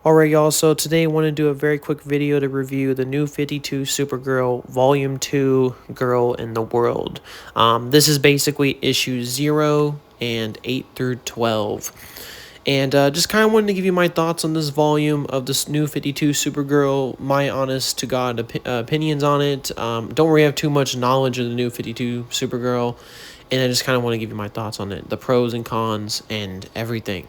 Alright y'all, so today I want to do a very quick video to review the new 52 Supergirl Volume 2 Girl in the World. This is basically issues 0 and 8 through 12. And just kind of wanted to give you my thoughts on this volume of this new 52 Supergirl, my honest to God opinions on it. Don't really have too much knowledge of the new 52 Supergirl, and I just kind of want to give you my thoughts on it, the pros and cons and everything.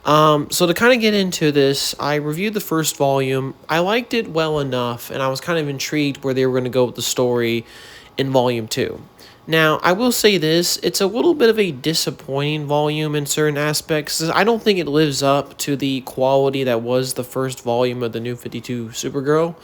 So to kind of get into this, I reviewed the first volume. I liked it well enough, and I was kind of intrigued where they were going to go with the story in volume 2. Now, I will say this, it's a little bit of a disappointing volume in certain aspects. I don't think it lives up to the quality that was the first volume of the new 52 Supergirl.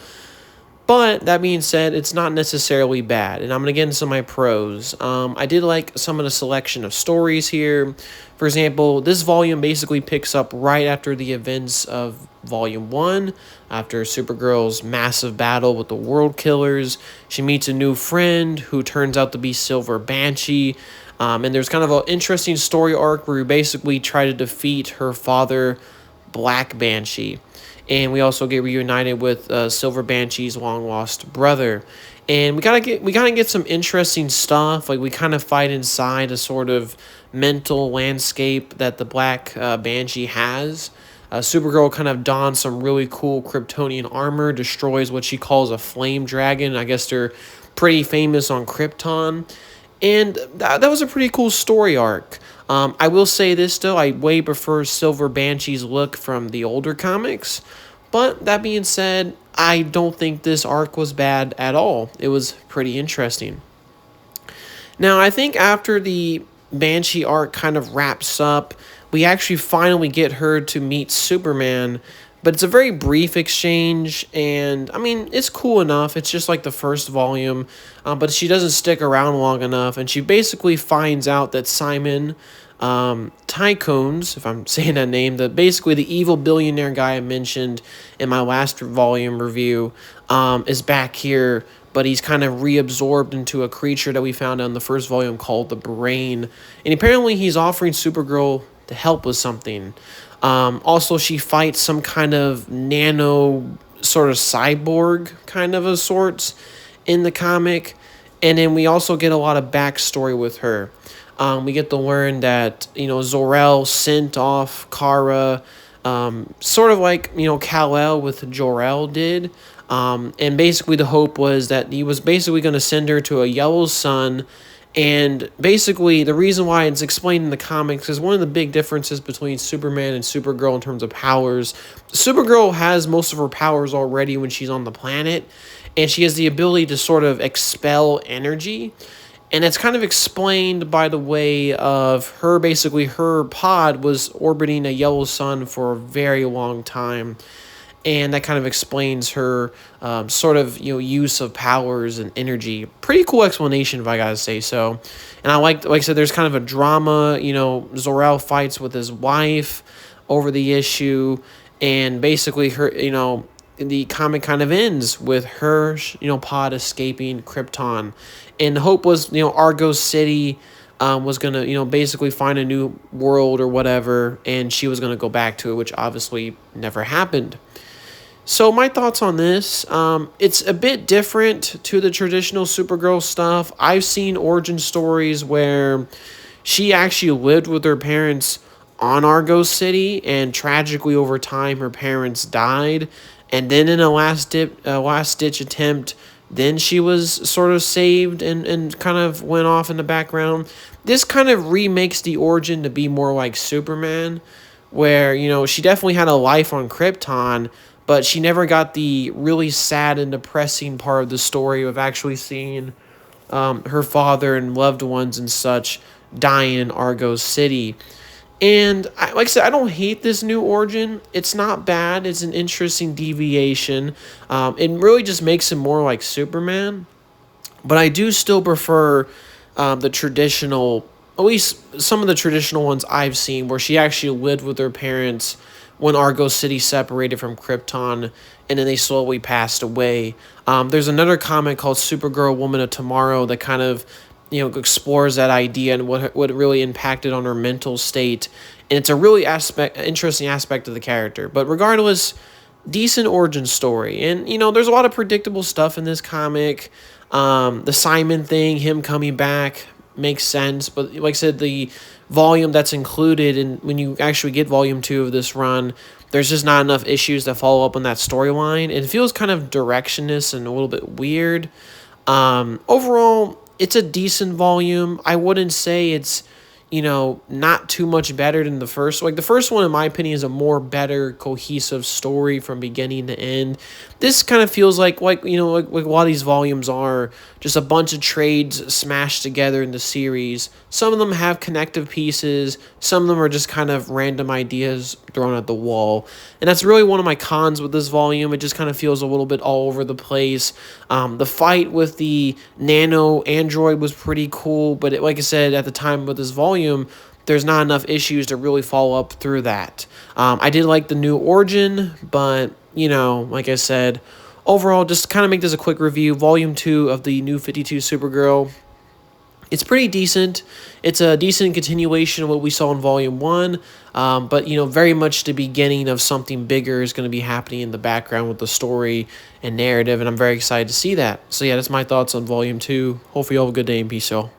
But that being said, it's not necessarily bad, and I'm going to get into some of my pros. I did like some of the selection of stories here. For example, this volume basically picks up right after the events of Volume 1, after Supergirl's massive battle with the World Killers. She meets a new friend who turns out to be Silver Banshee, and there's kind of an interesting story arc where we basically try to defeat her father, Black Banshee. And we also get reunited with Silver Banshee's long lost brother, and we kind of get some interesting stuff. Like we kind of fight inside a sort of mental landscape that the Black Banshee has. Supergirl kind of dons some really cool Kryptonian armor, destroys what she calls a flame dragon. I guess they're pretty famous on Krypton. And that was a pretty cool story arc. I will say this, though. I way prefer Silver Banshee's look from the older comics. But that being said, I don't think this arc was bad at all. It was pretty interesting. Now, I think after the Banshee arc kind of wraps up, we actually finally get her to meet Superman, but it's a very brief exchange, and I mean, it's cool enough. It's just like the first volume, but she doesn't stick around long enough, and she basically finds out that Simon Tycoons, if I'm saying that name, basically the evil billionaire guy I mentioned in my last volume review, is back here, but he's kind of reabsorbed into a creature that we found in the first volume called the Brain, and apparently he's offering Supergirl to help with something. Also, she fights some kind of nano sort of cyborg kind of sorts in the comic. And then we also get a lot of backstory with her. We get to learn that, Zor-El sent off Kara, sort of like, Kal-El with Jor-El did. And basically the hope was that he was basically going to send her to a yellow sun. And basically, the reason why it's explained in the comics is one of the big differences between Superman and Supergirl in terms of powers. Supergirl has most of her powers already when she's on the planet, and she has the ability to sort of expel energy. And it's kind of explained by the way of her, basically, her pod was orbiting a yellow sun for a very long time. And that kind of explains her sort of use of powers and energy. Pretty cool explanation, if I gotta say so. And like I said, there's kind of a drama. Zor-El fights with his wife over the issue, and basically her the comic kind of ends with her pod escaping Krypton, and the hope was Argo City was going to, basically find a new world or whatever, and she was going to go back to it, which obviously never happened. So my thoughts on this, it's a bit different to the traditional Supergirl stuff. I've seen origin stories where she actually lived with her parents on Argo City, and tragically over time her parents died, and then in a last-ditch attempt, then she was sort of saved and kind of went off in the background. This kind of remakes the origin to be more like Superman, where, she definitely had a life on Krypton, but she never got the really sad and depressing part of the story of actually seeing her father and loved ones and such dying in Argo City. And like I said, I don't hate this new origin. It's not bad. It's an interesting deviation. It really just makes him more like Superman. But I do still prefer the traditional, at least some of the traditional ones I've seen, where she actually lived with her parents when Argo City separated from Krypton, and then they slowly passed away. There's another comic called Supergirl Woman of Tomorrow that kind of explores that idea and what really impacted on her mental state and it's a really interesting aspect of the character. But regardless, decent origin story. And, there's a lot of predictable stuff in this comic. The Simon thing, him coming back, makes sense. But like I said, the volume that's included, and when you actually get volume 2 of this run, there's just not enough issues that follow up on that storyline. It feels kind of directionless and a little bit weird. Overall, it's a decent volume. I wouldn't say it's, not too much better than the first. Like, the first one, in my opinion, is a more better, cohesive story from beginning to end. This kind of feels like like a lot of these volumes are just a bunch of trades smashed together in the series. Some of them have connective pieces. Some of them are just kind of random ideas thrown at the wall. And that's really one of my cons with this volume. It just kind of feels a little bit all over the place. The fight with the nano android was pretty cool, but like I said, at the time with this volume, there's not enough issues to really follow up through that. I did like the new origin, but, like I said, overall, just kind of make this a quick review. Volume 2 of the New 52 Supergirl. It's pretty decent. It's a decent continuation of what we saw in Volume 1, but, very much the beginning of something bigger is going to be happening in the background with the story and narrative, and I'm very excited to see that. So, yeah, that's my thoughts on Volume 2. Hopefully you all have a good day and peace, y'all.